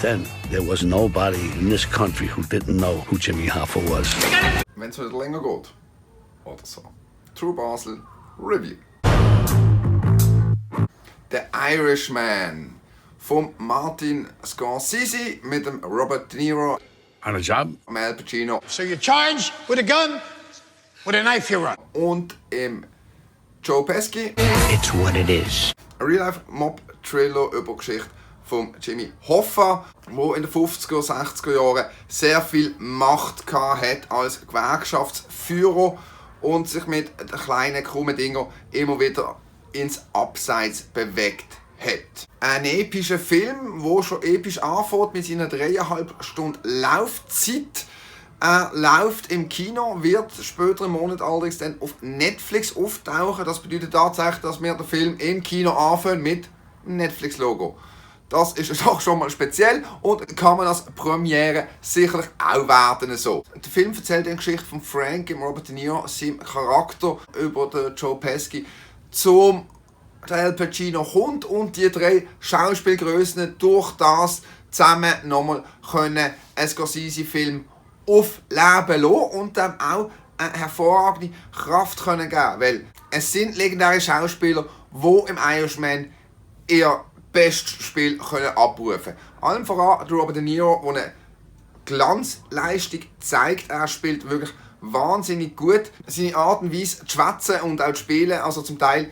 then, there was nobody in this country who didn't know who Jimmy Hoffa was. Wenn es wieder länger geht. Oder so. True Basel Review. The Irishman von Martin Scorsese mit dem Robert De Niro. On a job? Al Pacino. So you charge with a gun, with a knife you run. Und im Joe Pesci. It's what it is. Ein Real-Life-Mob-Thriller über die Geschichte von Jimmy Hoffa, der in den 50er, 60er Jahren sehr viel Macht hatte als Gewerkschaftsführer und sich mit kleinen, krummen Dingen immer wieder ins Abseits bewegt hat. Ein epischer Film, der schon episch anfängt mit seiner 3,5 Stunden Laufzeit. Er läuft im Kino, wird später im Monat allerdings dann auf Netflix auftauchen. Das bedeutet tatsächlich, dass wir den Film im Kino anfangen mit dem Netflix-Logo. Das ist doch schon mal speziell und kann man als Premiere sicherlich auch werden so. Der Film erzählt die Geschichte von Frank, Robert De Niro, seinem Charakter über den Joe Pesci zum Al Pacino kommt und die drei Schauspielgrößen durch das zusammen nochmal einen Scorsese-Film aufleben lassen und dann auch eine hervorragende Kraft geben können. Weil es sind legendäre Schauspieler, die im Irishman ihr bestes Spiel abrufen können. Allem voran Robert De Niro, der eine Glanzleistung zeigt. Er spielt wirklich wahnsinnig gut. Seine Art und Weise zu schwätzen und auch zu spielen, also zum Teil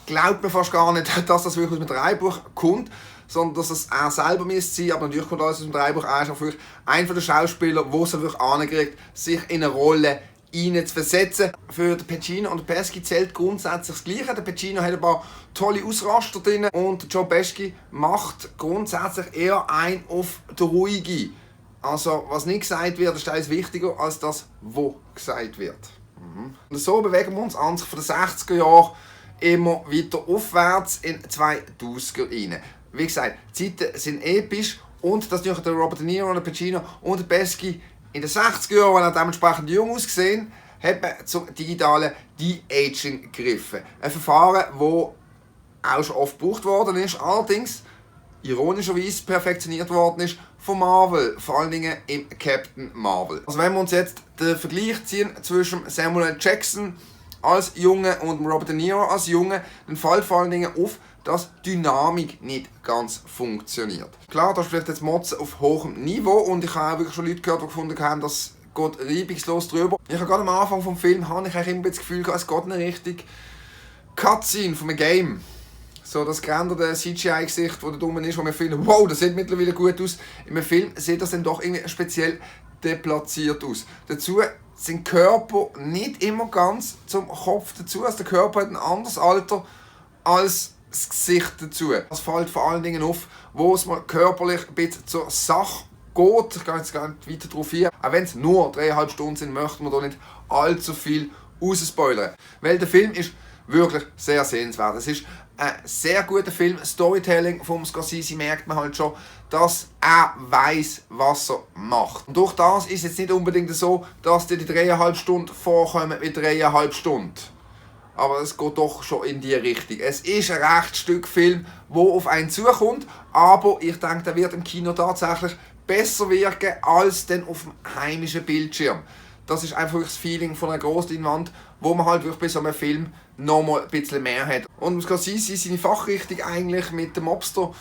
glaubt man fast gar nicht, dass das wirklich aus dem Drehbuch kommt, sondern dass es er selber müsste sein. Aber natürlich kommt alles aus dem Drehbuch. Er ist auch wirklich einer der Schauspieler, der es wirklich ankriegt, sich in eine Rolle hineinzuversetzen. Für den Pacino und den Pesci zählt grundsätzlich das Gleiche. Der Pacino hat ein paar tolle Ausraster drin und der Joe Pesci macht grundsätzlich eher ein auf der Ruhige. Also was nicht gesagt wird, ist teils wichtiger als das, was gesagt wird. Und so bewegen wir uns an sich von den 60er Jahren immer weiter aufwärts in 2000er rein. Wie gesagt, die Zeiten sind episch und das durch den Robert De Niro und den Pacino und den Pesci in den 60er Jahren, als er dementsprechend jung ausgesehen, hat man zum digitalen De-Aging gegriffen. Ein Verfahren, das auch schon oft gebraucht worden ist, allerdings ironischerweise perfektioniert worden ist von Marvel, vor allen Dingen im Captain Marvel. Also wenn wir uns jetzt den Vergleich ziehen zwischen Samuel L. Jackson als Junge und Robert De Niro als Junge, dann fällt vor allen Dingen auf, dass die Dynamik nicht ganz funktioniert. Klar, da spricht jetzt Motzen auf hohem Niveau und ich habe auch wirklich schon Leute gehört, die gefunden haben, das geht reibungslos drüber. Ich habe gerade am Anfang des Films immer das Gefühl, es geht in eine Richtung Cutscene von einem Game. So das geänderte CGI-Gesicht, das da dumm ist, wo wir finden, wow, das sieht mittlerweile gut aus. Im Film sieht das dann doch irgendwie speziell deplatziert aus. Dazu sind Körper nicht immer ganz zum Kopf dazu. Also der Körper hat ein anderes Alter als das Gesicht dazu. Das fällt vor allen Dingen auf, wo es mal körperlich ein bisschen zur Sache geht. Ich gehe jetzt gar nicht weiter darauf ein. Auch wenn es nur 3,5 Stunden sind, möchten wir da nicht allzu viel rausspoilern. Weil der Film ist wirklich sehr sehenswert. Es ist ein sehr guter Film. Storytelling vom Scorsese merkt man halt schon, dass er weiss, was er macht. Und durch das ist es jetzt nicht unbedingt so, dass die 3,5 Stunden vorkommen mit 3,5 Stunden. Aber es geht doch schon in die Richtung. Es ist ein rechtes Stück Film, der auf einen zukommt, aber ich denke, der wird im Kino tatsächlich besser wirken als dann auf dem heimischen Bildschirm. Das ist einfach das Feeling von einer Grossleinwand, wo man halt wirklich bei so einem Film nochmal ein bisschen mehr hat. Und Scorsese, seine Fachrichtung eigentlich mit dem Mobster,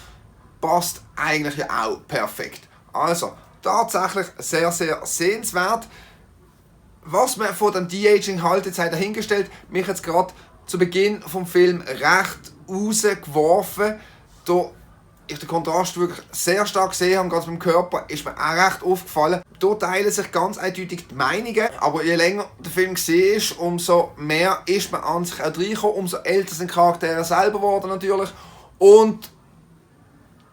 passt eigentlich ja auch perfekt. Also, tatsächlich sehr, sehr sehenswert. Was man von dem De-Aging haltet, sei dahingestellt. Mich jetzt gerade zu Beginn vom Film recht rausgeworfen. Da ich den Kontrast wirklich sehr stark gesehen habe, gerade beim Körper, ist mir auch recht aufgefallen. Da teilen sich ganz eindeutig die Meinungen. Aber je länger der Film gesehen ist, umso mehr ist man an sich auch reingekommen. Umso älter sind die Charaktere selber geworden natürlich. Und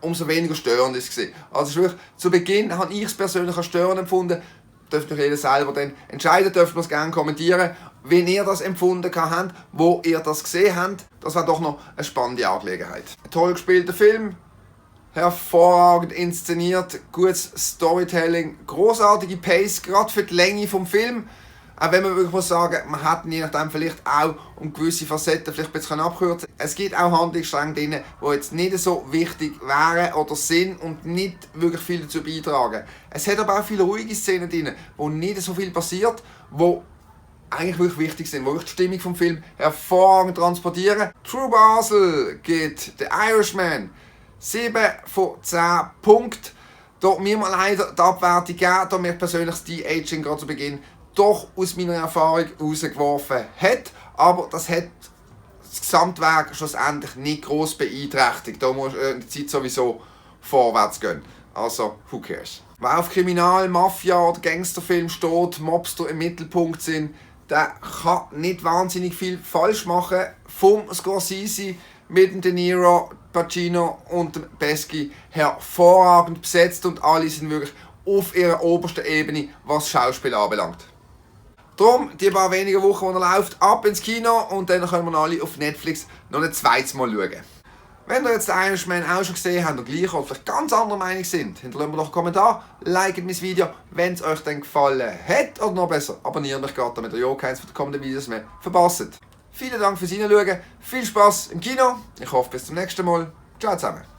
umso weniger störend ist es. Also wirklich, zu Beginn habe ich es persönlich als störend empfunden. Dürft euch jeder selber dann entscheiden, dürft ihr es gerne kommentieren, wie ihr das empfunden habt, wo ihr das gesehen habt. Das war doch noch eine spannende Angelegenheit. Ein toll gespielter Film, hervorragend inszeniert, gutes Storytelling, großartige Pace, gerade für die Länge vom Film. Auch wenn man wirklich muss sagen, man hätte je nachdem vielleicht auch um gewisse Facetten vielleicht ein bisschen abkürzen können. Es gibt auch Handlungsstränge drin, die jetzt nicht so wichtig wären oder sind und nicht wirklich viel dazu beitragen. Es hat aber auch viele ruhige Szenen drin, wo nicht so viel passiert, wo eigentlich wirklich wichtig sind, wo wirklich die Stimmung vom Film hervorragend transportieren. True Basel gibt der Irishman 7 von 10 Punkten. Da mir mal leider die Abwertung geben, da mir persönlich die Aging gerade zu Beginn doch aus meiner Erfahrung rausgeworfen hat. Aber das hat das Gesamtwerk schlussendlich nicht gross beeinträchtigt. Da muss die Zeit sowieso vorwärts gehen. Also, who cares? Wer auf Kriminal-, Mafia- oder Gangsterfilm steht, Mobster im Mittelpunkt sind, der kann nicht wahnsinnig viel falsch machen. Vom Scorsese mit dem De Niro, Pacino und dem Pesci hervorragend besetzt und alle sind wirklich auf ihrer obersten Ebene, was Schauspiel anbelangt. Darum, die paar wenige Wochen, die er läuft, ab ins Kino und dann können wir alle auf Netflix noch ein zweites Mal schauen. Wenn ihr jetzt den Irishman auch schon gesehen habt und gleich oder vielleicht ganz anderer Meinung sind, hinterlasst mir doch einen Kommentar, liket mein Video, wenn es euch dann gefallen hat oder noch besser, abonniert mich gerade, damit ihr ja keins von den kommenden Videos mehr verpasst. Vielen Dank fürs Reinschauen, viel Spaß im Kino, ich hoffe bis zum nächsten Mal, ciao zusammen.